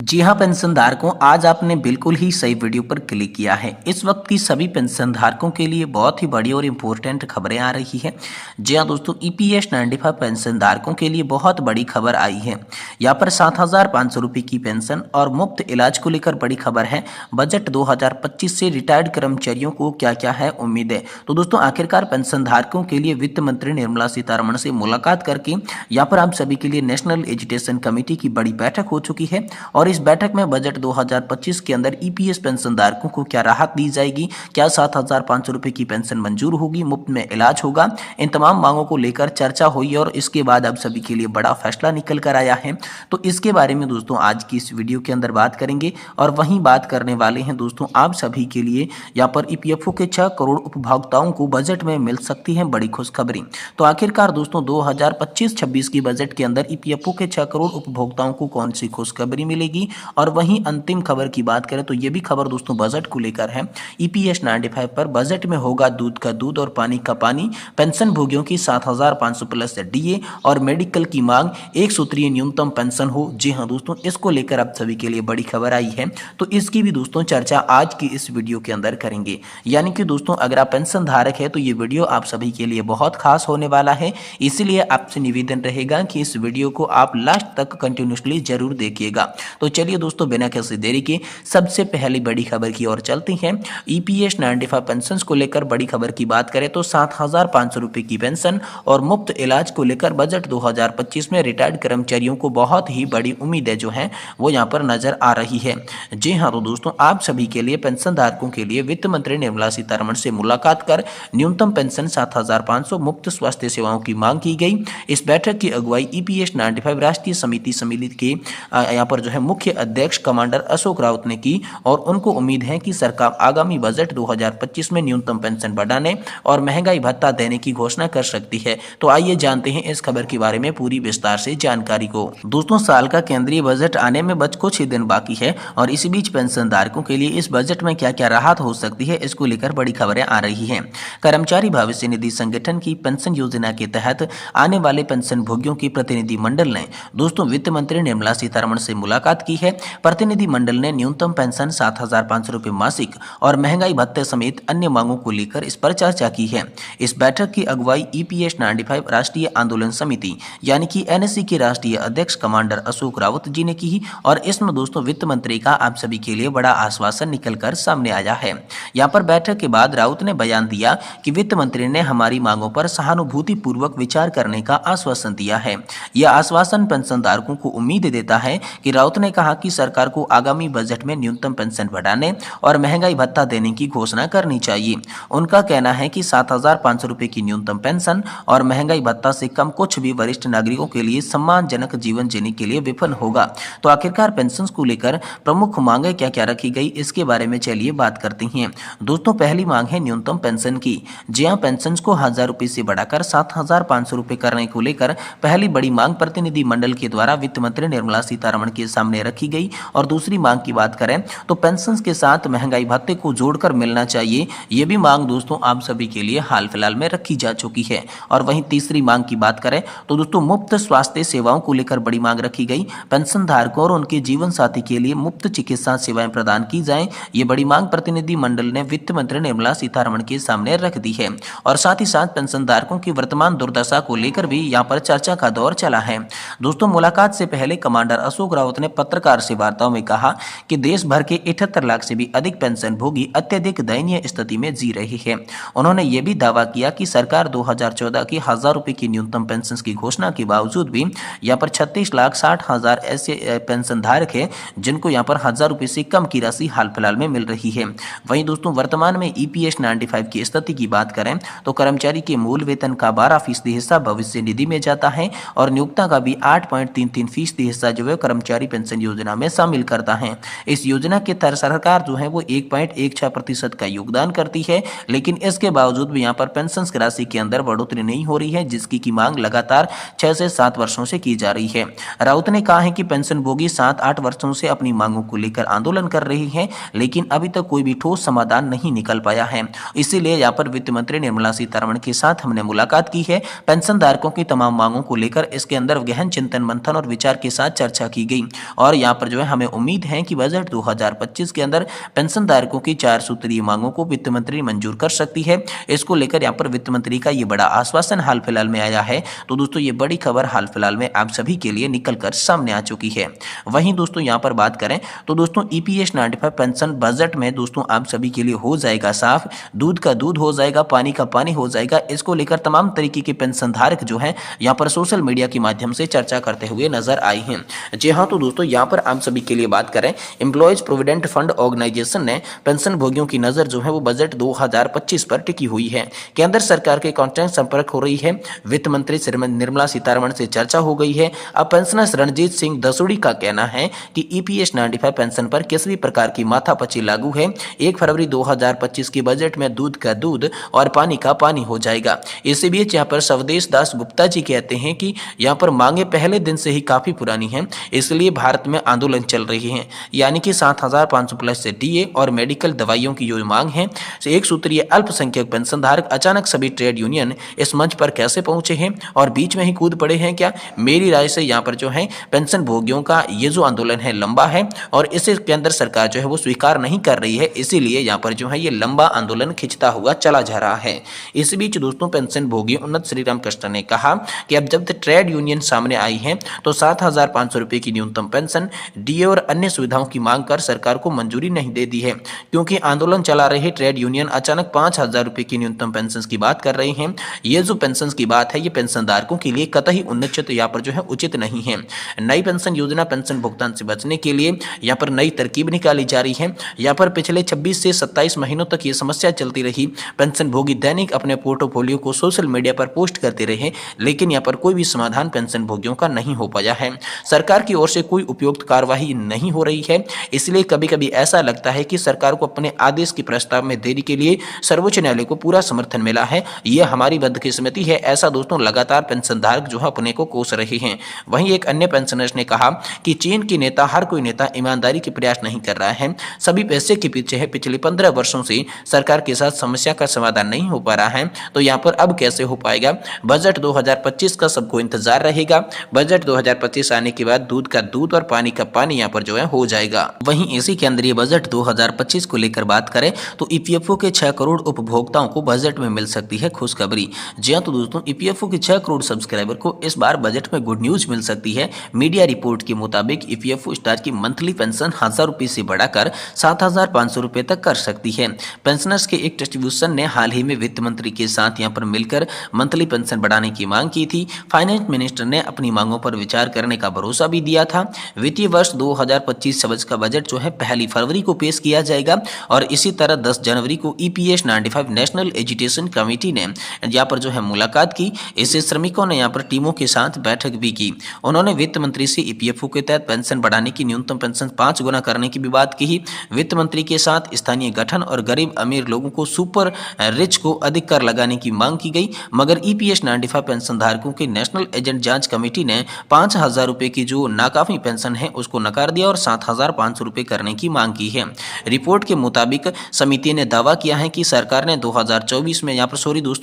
जी हाँ पेंशनधारकों, आज आपने बिल्कुल ही सही वीडियो पर क्लिक किया है। इस वक्त की सभी पेंशनधारकों के लिए बहुत ही बड़ी और इम्पोर्टेंट खबरें आ रही है। जी हाँ दोस्तों, ईपीएस 95 पेंशनधारकों के लिए बहुत बड़ी खबर आई है। यहाँ पर 7,500 रुपये की पेंशन और मुफ्त इलाज को लेकर बड़ी खबर है। बजट 2025 से रिटायर्ड कर्मचारियों को क्या क्या है उम्मीद है। तो दोस्तों आखिरकार पेंशनधारकों के लिए वित्त मंत्री निर्मला सीतारमण से मुलाकात करके यहाँ पर आप सभी के लिए नेशनल एजुकेशन कमेटी की बड़ी बैठक हो चुकी है। और इस बैठक में बजट 2025 के अंदर ईपीएस पेंशनधारकों को क्या राहत दी जाएगी, क्या 7,500 रुपये की पेंशन मंजूर होगी, मुफ्त में इलाज होगा, इन तमाम मांगों को लेकर चर्चा हुई और इसके बाद अब सभी के लिए बड़ा फैसला निकल कर आया है। तो इसके बारे में दोस्तों आज की इस वीडियो के अंदर बात करेंगे और वहीं बात करने वाले हैं दोस्तों आप सभी के लिए यहाँ पर ईपीएफओ के 6 करोड़ उपभोक्ताओं को बजट में मिल सकती है बड़ी खुशखबरी। तो आखिरकार दोस्तों 2025-26 की बजट के अंदर ईपीएफओ के 6 करोड़ उपभोक्ताओं को कौन सी खुशखबरी मिलेगी। और वहीं अंतिम खबर की बात करें तो ये भी खबर दोस्तों बजट को लेकर है। ईपीएस 95 पर बजट में होगा दूध का दूध और पानी का पानी, पेंशन भोगियों की 7,500 प्लस डीए और मेडिकल की मांग, एक सूत्रीय न्यूनतम पेंशन हो। जी हाँ दोस्तों, इसको लेकर आप सभी के लिए बड़ी खबर आई है। तो इसकी भी दोस्तों चर्चा आज की इस वीडियो के अंदर करेंगे। यानी कि दोस्तों अगर आप पेंशन धारक है तो ये वीडियो आप सभी के लिए बहुत खास होने वाला है। इसीलिए आपसे निवेदन रहेगा कि इस वीडियो को आप लास्ट तक कंटिन्यूसली जरूर देखिएगा। तो चलिए दोस्तों बिना किसी देरी के सबसे पहली बड़ी खबर की ओर चलते हैं। ईपीएस 95 पेंशन को लेकर बड़ी खबर की बात करें तो 7,500 रुपये की पेंशन और मुफ्त इलाज को लेकर बजट 2025 में रिटायर्ड कर्मचारियों को बहुत ही बड़ी उम्मीदें जो हैं वो यहाँ पर नजर आ रही है। जी हाँ तो दोस्तों आप सभी के लिए पेंशन धारकों के लिए वित्त मंत्री निर्मला सीतारमण से मुलाकात कर न्यूनतम पेंशन 7,500, मुफ्त स्वास्थ्य सेवाओं की मांग की गई। इस बैठक की अगुवाई ईपीएस 95 राष्ट्रीय समिति सम्मिलित के यहाँ पर जो है मुख्य अध्यक्ष कमांडर अशोक राउत ने की और उनको उम्मीद है कि सरकार आगामी बजट 2025 में न्यूनतम पेंशन बढ़ाने और महंगाई भत्ता देने की घोषणा कर सकती है। तो आइए जानते हैं इस खबर के बारे में पूरी विस्तार से जानकारी को। दोस्तों साल का केंद्रीय बजट आने में बस कुछ ही दिन बाकी है और इसी बीच पेंशन धारकों के लिए इस बजट में क्या क्या राहत हो सकती है इसको लेकर बड़ी खबरें आ रही है। कर्मचारी भविष्य निधि संगठन की पेंशन योजना के तहत आने वाले पेंशन भोगियों की प्रतिनिधि मंडल ने दोस्तों वित्त मंत्री निर्मला सीतारमण से मुलाकात की है। प्रतिनिधि मंडल ने न्यूनतम पेंशन 7,500 रुपये मासिक और महंगाई भत्ते समेत अन्य मांगों को लेकर इस पर चर्चा की है। इस बैठक की अगुवाई ईपीएस 95 राष्ट्रीय आंदोलन समिति यानी कि एनएससी के राष्ट्रीय अध्यक्ष कमांडर अशोक रावत जी ने की और इसमें दोस्तों वित्त मंत्री का आप सभी के लिए बड़ा आश्वासन निकलकर सामने आया है। यहाँ पर बैठक के बाद राउत ने बयान दिया कि वित्त मंत्री ने हमारी मांगों पर सहानुभूति पूर्वक विचार करने का आश्वासन दिया है। यह आश्वासन पेंशनधारकों को उम्मीद देता है कि राउत ने कहा कि सरकार को आगामी बजट में न्यूनतम पेंशन बढ़ाने और महंगाई भत्ता देने की घोषणा करनी चाहिए। उनका कहना है कि 7,500 रुपये की न्यूनतम पेंशन और महंगाई भत्ता से कम कुछ भी वरिष्ठ नागरिकों के लिए सम्मानजनक जीवन जीने के लिए विफल होगा। तो आखिरकार पेंशन को लेकर प्रमुख मांगे क्या क्या रखी गई इसके बारे में चलिए बात करते हैं। दोस्तों पहली मांग है न्यूनतम पेंशन की। जी हाँ, पेंशन को 1,000 रुपये से बढ़ाकर 7,500 रुपये करने को लेकर पहली बड़ी मांग प्रतिनिधि मंडल के द्वारा वित्त मंत्री निर्मला सीतारमण के सामने रखी गई। और दूसरी मांग की बात करें तो पेंशन के साथ महंगाई भत्ते को जोड़कर मिलना चाहिए। ये भी मांग दोस्तों आप सभी के लिए हाल फिलहाल में रखी जा चुकी है। और वहीं तीसरी मांग की बात करें तो दोस्तों मुफ्त स्वास्थ्य सेवाओं को लेकर बड़ी मांग रखी गई। पेंशन धारकों और उनके जीवन साथी के लिए मुफ्त चिकित्सा सेवाएं प्रदान की जाएं। ये बड़ी मांग प्रतिनिधि मंडल ने वित्त मंत्री निर्मला सीतारमण के सामने रख दी है। और साथ ही साथ पेंशन धारकों की वर्तमान दुर्दशा को लेकर भी यहाँ पर चर्चा का दौर चला है। दोस्तों मुलाकात से पहले कमांडर अशोक रावत ने पत्रकार से वार्ताओं में कहा कि देश भर के 78 लाख से भी अधिक पेंशन भोगी अत्यधिक दयनीय स्थिति में जी रहे हैं। उन्होंने ये भी दावा किया कि सरकार 2014 की 1,000 रुपये की न्यूनतम पेंशन की घोषणा के बावजूद भी यहाँ पर 36,60,000 ऐसे पेंशन धारक है जिनको यहाँ पर 1,000 रुपये से कम की राशि हाल फिलहाल में मिल रही है। वहीं दोस्तों वर्तमान में ईपीएस 95 की स्थिति की बात करें तो कर्मचारी के मूल वेतन का 12% हिस्सा भविष्य निधि में जाता है और नियोक्ता का भी 8.33% हिस्सा जो है कर्मचारी पेंशन योजना में शामिल करता है। इस योजना के तहत सरकार जो है वो 1.16% का योगदान करती है, लेकिन इसके बावजूद भी यहाँ पर पेंशन की राशि के अंदर बढ़ोतरी नहीं हो रही है, जिसकी की मांग लगातार 6 से 7 वर्षों से की जा रही है। राउत ने कहा है कि पेंशन भोगी 7-8 वर्षों से अपनी मांगों को लेकर आंदोलन कर रही है, लेकिन अभी तक कोई भी ठोस समाधान नहीं निकल पाया है। इसीलिए यहाँ पर वित्त मंत्री निर्मला सीतारमण के साथ हमने मुलाकात की है। पेंशन धारकों की तमाम मांगों को लेकर इसके अंदर गहन चिंतन मंथन और विचार के साथ चर्चा की गई और यहाँ पर जो है हमें उम्मीद है कि बजट 2025 के अंदर पेंशन धारकों की 4 सूत्रीय मांगों को वित्त मंत्री मंजूर कर सकती है। इसको लेकर यहाँ पर वित्त मंत्री का ये बड़ा आश्वासन हाल फिलहाल में आया है। तो दोस्तों ये बड़ी खबर हाल फिलहाल में आप सभी के लिए निकल कर सामने आ चुकी है। वहीं दोस्तों यहाँ पर बात करें तो दोस्तों ईपीएस 95 पेंशन बजट में दोस्तों आप सभी के लिए हो जाएगा साफ, दूध का दूध हो जाएगा, पानी का पानी हो जाएगा। इसको लेकर तमाम तरीके के पेंशन धारक जो हैं यहाँ पर सोशल मीडिया के माध्यम से चर्चा करते हुए नजर आए हैं। जी हाँ, तो दोस्तों यहाँ पर आप सभी के लिए बात करें, एम्प्लॉयज प्रोविडेंट फंड ऑर्गेनाइजेशन ने पेंशन भोगियों की नजर जो है वो बजट 2025 पर टिकी हुई है। केंद्र सरकार के कांटेक्ट संपर्क हो रही है। वित्त मंत्री श्रीमती निर्मला सीतारमण से चर्चा हो गई है। अब पेंशनर्स रणजीत सिंह दसूड़ी का कहना है कि ईपीएस 95 पेंशन पर किसी भी प्रकार की माथापच्ची लागू है। 1 फरवरी 2025 के बजट में दूध का दूध और पानी का पानी हो जाएगा। इसी बीच यहाँ पर स्वदेश दास गुप्ता जी कहते हैं कि यहाँ पर मांगे पहले दिन से ही काफी पुरानी हैं, इसलिए भारत में आंदोलन चल रही है। यानी कि 7500 प्लस से डीए और मेडिकल दवाइयों की जो मांग है, एक सूत्रीय अल्पसंख्यक पेंशन धारक अचानक सभी ट्रेड यूनियन इस मंच पर कैसे पहुंचे हैं और बीच में ही कूद पड़े हैं क्या? मेरी राय से यहाँ पर जो है पेंशन भोगियों का ये जो आंदोलन है लंबा है और इसे केंद्र सरकार जो है वो स्वीकार नहीं कर रही है, इसीलिए यहाँ पर जो है ये लंबा आंदोलन खिंचता हुआ चला जा रहा है। इस बीच दोस्तों पेंशन भोगी उन्नत श्रीराम कृष्ण ने कहा कि अब जब तक ट्रेड यूनियन सामने आई है तो 7500 रुपए की न्यूनतम पेंशन, डीए और अन्य सुविधाओं की मांग कर सरकार को मंजूरी नहीं दे दी है, क्योंकि आंदोलन चला रहे ट्रेड यूनियन अचानक 5000 रुपए की न्यूनतम पेंशन की बात कर रहे हैं। ये जो पेंशन की बात है ये पेंशन धारकों के लिए कतई उन्नत यहाँ पर जो है उचित नहीं है। नई पेंशन योजना पेंशन भुगतान से बचने के लिए यहाँ पर नई तरकीब निकाली जा रही है। यहाँ पर पिछले 26 से 27 महीनों तक ये समस्या चलती रही। पेंशन भोगी दैनिक अपने पोर्टफोलियो को सोशल मीडिया पर पोस्ट करते रहे, लेकिन यहाँ पर कोई भी समाधान पेंशन भोगियों का नहीं हो पाया है। सरकार की ओर से कोई उपयुक्त कार्यवाही नहीं हो रही है, इसलिए कभी कभी ऐसा लगता है कि सरकार को अपने आदेश के प्रस्ताव में देरी के लिए सर्वोच्च न्यायालय को पूरा समर्थन मिला है। यह हमारी बदकिस्मती है, ऐसा दोस्तों लगातार पेंशन धारक जो है अपने को कोस रहे हैं। वहीं एक अन्य पेंशनर्स ने कहा कि चीन के नेता, हर कोई नेता ईमानदारी के प्रयास नहीं कर रहा है, सभी पैसे के पीछे है। पिछले 15 वर्षों से सरकार के साथ समस्या का समाधान नहीं हो पा रहा है, तो यहाँ पर अब कैसे हो पाएगा? बजट 2025 का सबको इंतजार रहेगा। बजट 2025 आने के बाद दूध का दूध और पानी का पानी यहाँ पर जो है हो जाएगा। वहीं इसी केंद्रीय बजट 2025 को लेकर बात करें तो ईपीएफओ के 6 करोड़ उपभोक्ताओं को बजट में मिल सकती है खुशखबरी। जी हाँ, तो दोस्तों ईपीएफओ के 6 करोड़ सब्सक्राइबर को इस बार बजट में गुड न्यूज मिल सकती है। मीडिया रिपोर्ट के मुताबिक ईपीएफओ स्टार की मंथली पेंशन 1000 रुपए से बढ़ाकर 7500 रुपए तक कर सकती है। पेंशनर्स के एक डिस्ट्रीब्यूशन ने हाल ही में वित्त मंत्री के साथ यहाँ पर मिलकर मंथली पेंशन बढ़ाने की मांग की थी। फाइनेंस मिनिस्टर ने अपनी मांगों पर विचार करने का भरोसा भी दिया था। वित्तीय वर्ष 2025-26 का बजट जो है 1 फरवरी को पेश किया जाएगा और इसी तरह 10 जनवरी को ईपीएस 95 नेशनल एजुकेशन कमेटी ने यहाँ पर जो है मुलाकात की। इससे श्रमिकों ने यहाँ पर टीमों के साथ बैठक भी की। उन्होंने वित्त मंत्री से ईपीएफओ के तहत पेंशन बढ़ाने की न्यूनतम पेंशन 5 गुना करने की भी बात की। वित्त मंत्री के साथ स्थानीय गठन और गरीब अमीर लोगों को सुपर रिच को अधिक कर लगाने की मांग की गई, मगर ईपीएस 95 पेंशन धारकों के नेशनल एजेंट जांच कमेटी ने 5000 रुपए की जो नाकाफी पेंशन है उसको नकार दिया और 7500 रुपए करने की मांग की है। रिपोर्ट के मुताबिक समिति ने दावा किया है कि सरकार ने 2024 में यहाँ पर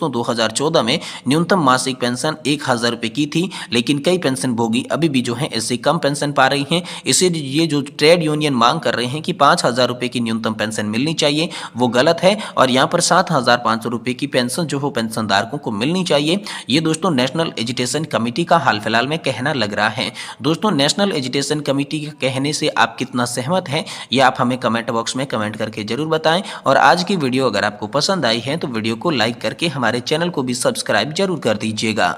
2014 में न्यूनतम मासिक पेंशन 1000 रुपए की थी, लेकिन कई पेंशन भोगी अभी भी जो है इससे कम पेंशन पा रही हैं। इसे ये जो ट्रेड यूनियन मांग कर रहे हैं कि 5000 रुपए की न्यूनतम पेंशन मिलनी चाहिए, वो गलत है और यहाँ पर 7500 रुपए की पेंशन जो हो पेंशन धारकों को मिलनी चाहिए। ये दोस्तों नेशनल एजुकेशन कमेटी का हाल फिलहाल में कहना लग रहा है। दोस्तों नेशनल एजुकेशन कमेटी के कहने से आप कितना सहमत हैं ये आप हमें कमेंट बॉक्स में कमेंट करके जरूर बताएं। और आज की वीडियो अगर आपको पसंद आई है तो वीडियो को लाइक करके हमारे चैनल को भी सब्सक्राइब जरूर कर दीजिएगा।